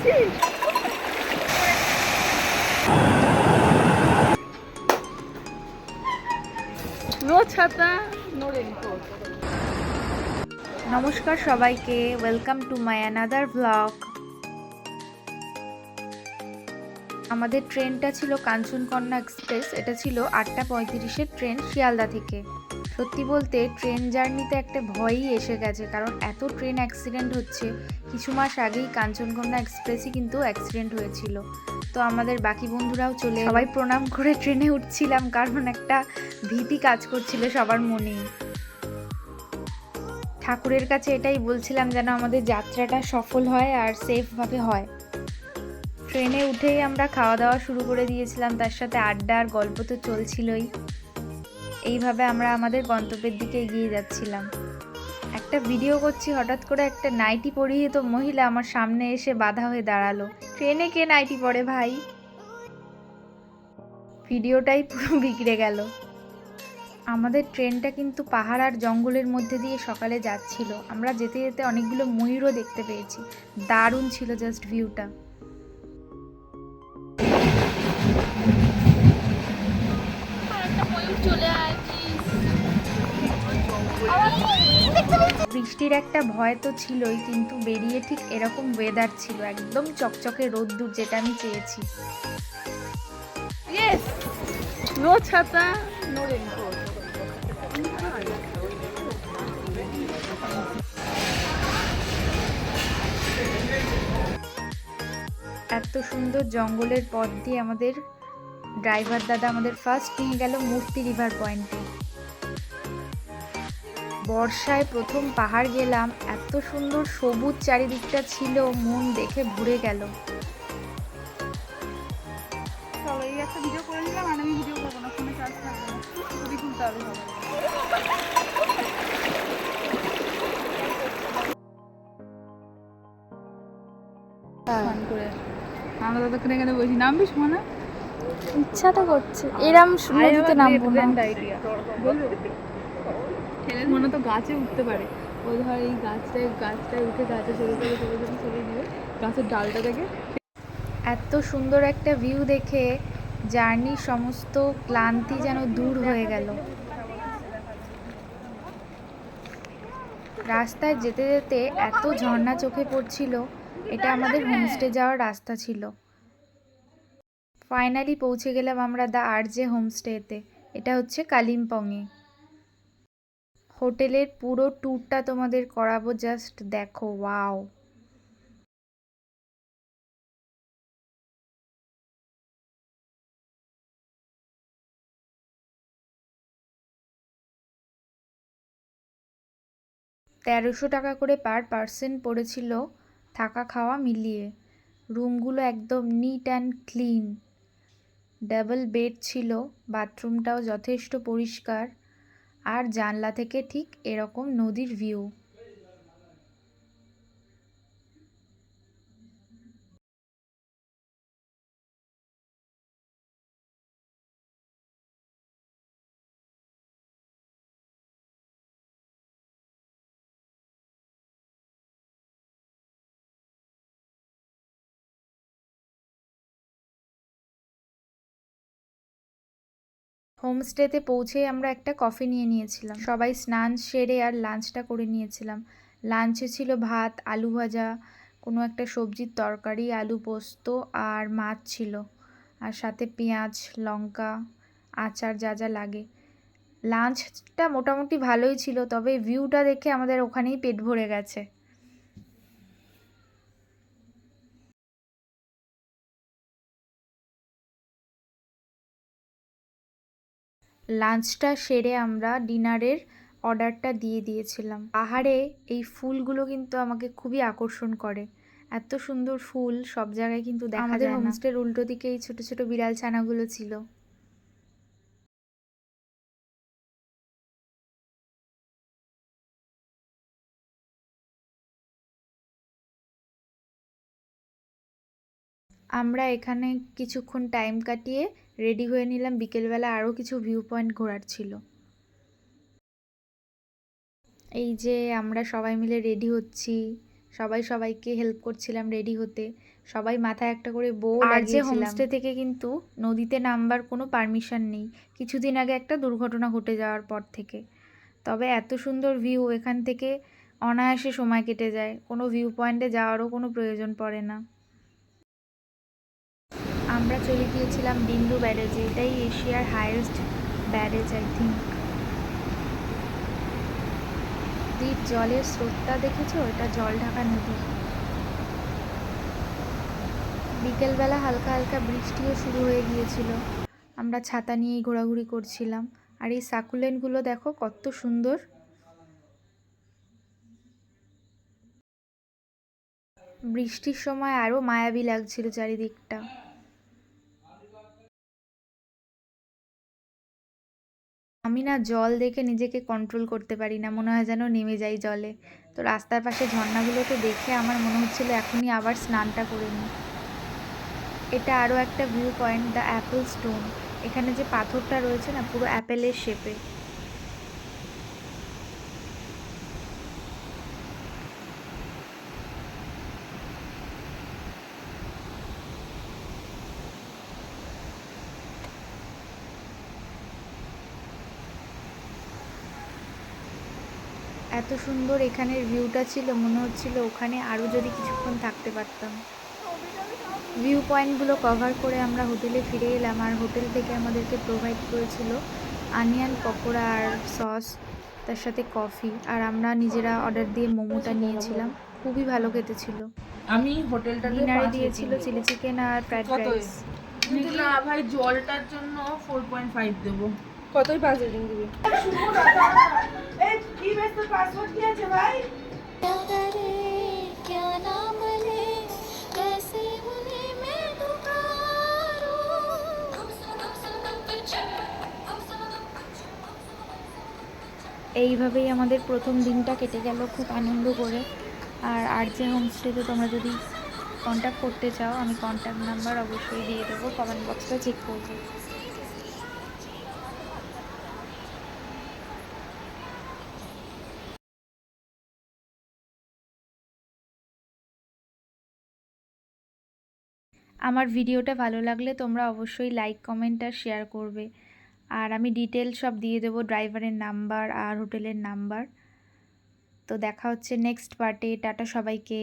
পেয়েছিস? নো ছাতা no raincoat. নমস্কার সবাইকে, welcome to my another blog. আমাদের ট্রেনটা ছিল কাঞ্চনকন্যা এক্সপ্রেস। এটা ছিল 8:35-এর ট্রেন শিয়ালদা থেকে। সত্যি বলতে ট্রেন জার্নিতে একটা ভয়ই এসে গেছে, কারণ এত ট্রেন অ্যাক্সিডেন্ট হচ্ছে। কিছু মাস আগেই কাঞ্চনকন্যা এক্সপ্রেসই কিন্তু অ্যাক্সিডেন্ট হয়েছিল। তো আমাদের বাকি বন্ধুরাও চলে সবাই প্রণাম করে ট্রেনে উঠছিলাম, কারণ একটা ভীতি কাজ করছিল সবার মনেই। ঠাকুরের কাছে এটাই বলছিলাম যেন আমাদের যাত্রাটা সফল হয় আর সেফভাবে হয়। ট্রেনে উঠেই আমরা খাওয়া দাওয়া শুরু করে দিয়েছিলাম, তার সাথে আড্ডা আর গল্প তো চলছিলই। এইভাবে আমরা আমাদের গন্তব্যের দিকে এগিয়ে যাচ্ছিলাম। একটা ভিডিও করছি, হঠাৎ করে একটা নাইটি পরিহিত মহিলা আমার সামনে এসে বাধা হয়ে দাঁড়ালো। ট্রেনে কে নাইটি পরে ভাই? ভিডিওটাই পুরো বিগড়ে গেল। আমাদের ট্রেনটা কিন্তু পাহাড় আর জঙ্গলের মধ্যে দিয়ে সকালে যাচ্ছিল। আমরা যেতে যেতে অনেকগুলো ময়ূরও দেখতে পেয়েছি। দারুণ ছিল জাস্ট ভিউটা। বৃষ্টির একটা ভয় তো ছিলই, কিন্তু বেরিয়ে ঠিক এরকম ওয়েদার ছিল, একদম চকচকে রোদ্দুর, যেটা আমি চেয়েছি। ইয়েস, নো ছাতা নো রেইনকোট। এত সুন্দর জঙ্গলের পথ দিয়ে আমাদের ড্রাইভার দাদা আমাদের ফার্স্ট নিয়ে গেল মূর্তি রিভার পয়েন্টে। বর্ষায় প্রথম পাহাড় গেলাম, এত সুন্দর সবুজ চারিদিকটা ছিল, মন দেখে ভরে গেল। চলো এই একটা ভিডিও করে নিলাম, আর আমি ভিডিও করবো না, ফোনে চার্জ থাকবে না, ছবি তুলতে হবে। করে আমরা ততক্ষণ এখানে বসি, নামবি শোনা? ইচ্ছা তো করছে, এরম নদীতে নামবো না। মনে তো গাছে উঠতে পারে, ও ধর এই গাছটায় উঠে গাছে চলে দিয়ে গাছের ডালটা থেকে। এত সুন্দর একটা ভিউ দেখে জার্নির সমস্ত ক্লান্তি যেন দূর হয়ে গেল। রাস্তায় যেতে যেতে এত ঝর্ণা চোখে পড়ছিল। এটা আমাদের হোমস্টে যাওয়ার রাস্তা ছিল। ফাইনালি পৌঁছে গেলাম আমরা দ্য আরজে হোমস্টেতে। এটা হচ্ছে কালিম্পংয়ে। হোটেলের পুরো ট্যুরটা তোমাদের করাবো, জাস্ট দেখো, ওয়াও। $1300 করে পার পার্সন পড়েছিল থাকা খাওয়া মিলিয়ে। রুমগুলো একদম neat and clean, double bed ছিল, বাথরুমটাও যথেষ্ট পরিষ্কার, আর জানলা থেকে ঠিক এরকম নদীর ভিউ। হোমস্টেতে পৌঁছেই আমরা একটা কফি নিয়ে নিয়েছিলাম। সবাই স্নান সেরে আর লাঞ্চটা করে নিয়েছিলাম। লাঞ্চে ছিল ভাত, আলু ভাজা, কোনো একটা সবজির তরকারি, আলু পোস্ত আর মাছ ছিল, আর সাথে পেঁয়াজ, লঙ্কা, আচার, যা যা লাগে। লাঞ্চটা মোটামুটি ভালোই ছিল, তবে ভিউটা দেখে আমাদের ওখানেই পেট ভরে গেছে। লাঞ্চটা সেরে আমরা ডিনারের অর্ডারটা দিয়ে দিয়েছিলাম। পাহাড়ে এই ফুলগুলো কিন্তু আমাকে খুবই আকর্ষণ করে। এত সুন্দর ফুল সব জায়গায় কিন্তু দেখা যায় না। আমাদের হোমস্টের উল্টো দিকে এই ছোট ছোট বিড়াল ছানাগুলো ছিল। আমরা এখানে কিছুক্ষণ টাইম কাটিয়ে রেডি হয়ে নিলাম। বিকেলবেলা আরও কিছু ভিউ পয়েন্ট ঘোরার ছিল। এই যে আমরা সবাই মিলে রেডি হচ্ছি, সবাই সবাইকে হেল্প করছিলাম রেডি হতে। সবাই মাথায় একটা করে বউ আর যে লাগিয়েছিলাম। হোমস্টে থেকে কিন্তু নদীতে নামবার কোনো পারমিশন নেই, কিছুদিন আগে একটা দুর্ঘটনা ঘটে যাওয়ার পর থেকে। তবে এত সুন্দর ভিউ, এখান থেকে অনায়াসে সময় কেটে যায়, কোনো ভিউ পয়েন্টে যাওয়ারও কোনো প্রয়োজন পড়ে না। আমরা চলে গিয়েছিলাম বিন্দু ব্যারেজে, এটাই এশিয়ার হাইয়েস্ট ব্যারেজ আই থিঙ্ক। নদীর জলের স্রোতটা দেখেছো? এটা জল ঢাকা নদী। বিকেলবেলা হালকা হালকা বৃষ্টিও শুরু হয়ে গিয়েছিল, আমরা ছাতা নিয়েই ঘোরাঘুরি করছিলাম। আর এই সাকুলেন্টগুলো দেখো কত সুন্দর। বৃষ্টির সময় আরও মায়াবী লাগছিল চারিদিকটা। আমি না জল দেখে নিজেকে কন্ট্রোল করতে পারি না, মনে হয় যেন নেমে যাই জলে। তো রাস্তার পাশে ঝর্ণাগুলোকে দেখে আমার মনে হচ্ছিল এখনই আবার স্নানটা করে নিই। এটা আরও একটা view point, the Apple stone. এখানে যে পাথরটা রয়েছে না, পুরো অ্যাপেলের শেপে। এত সুন্দর এখানের ভিউটা ছিল, মনে হচ্ছিল ওখানে আরও যদি কিছুক্ষণ থাকতে পারতাম। ভিউ পয়েন্টগুলো কভার করে আমরা হোটেলে ফিরে এলাম, আর হোটেল থেকে আমাদেরকে প্রোভাইড করেছিল আনিয়ান পকোড়া আর সস, তার সাথে কফি। আর আমরা নিজেরা অর্ডার দিয়ে মোমোটা নিয়েছিলাম, খুবই ভালো খেতে ছিল। আমি হোটেলটাতে ডিনারে 5 দিয়েছিল রেটিং চিলি দেবো। চিকেন আর ফ্রাইড কতই? রাইস। কিন্তু না ভাই, জলটার জন্য 4.5 দেবো। কতই 5 রেটিং দিবি? এই কি বেস্ট পাসওয়ার্ড কি আছে ভাই? এইভাবেই আমাদের প্রথম দিনটা কেটে গেল খুব আনন্দ করে। আর আরজে হোমস্টেতে তোমরা যদি কন্ট্যাক্ট করতে চাও, আমি কন্ট্যাক্ট নাম্বার অবশ্যই দিয়ে দেবো, কমেন্ট বক্সটা চেক করবে। আমার ভিডিওটা ভালো লাগলে তোমরা অবশ্যই লাইক, কমেন্ট আর শেয়ার করবে। আর আমি ডিটেলস সব দিয়ে দেবো, ড্রাইভারের নাম্বার আর হোটেলের নাম্বার। তো দেখা হচ্ছে নেক্সট পার্টে। টাটা সবাইকে।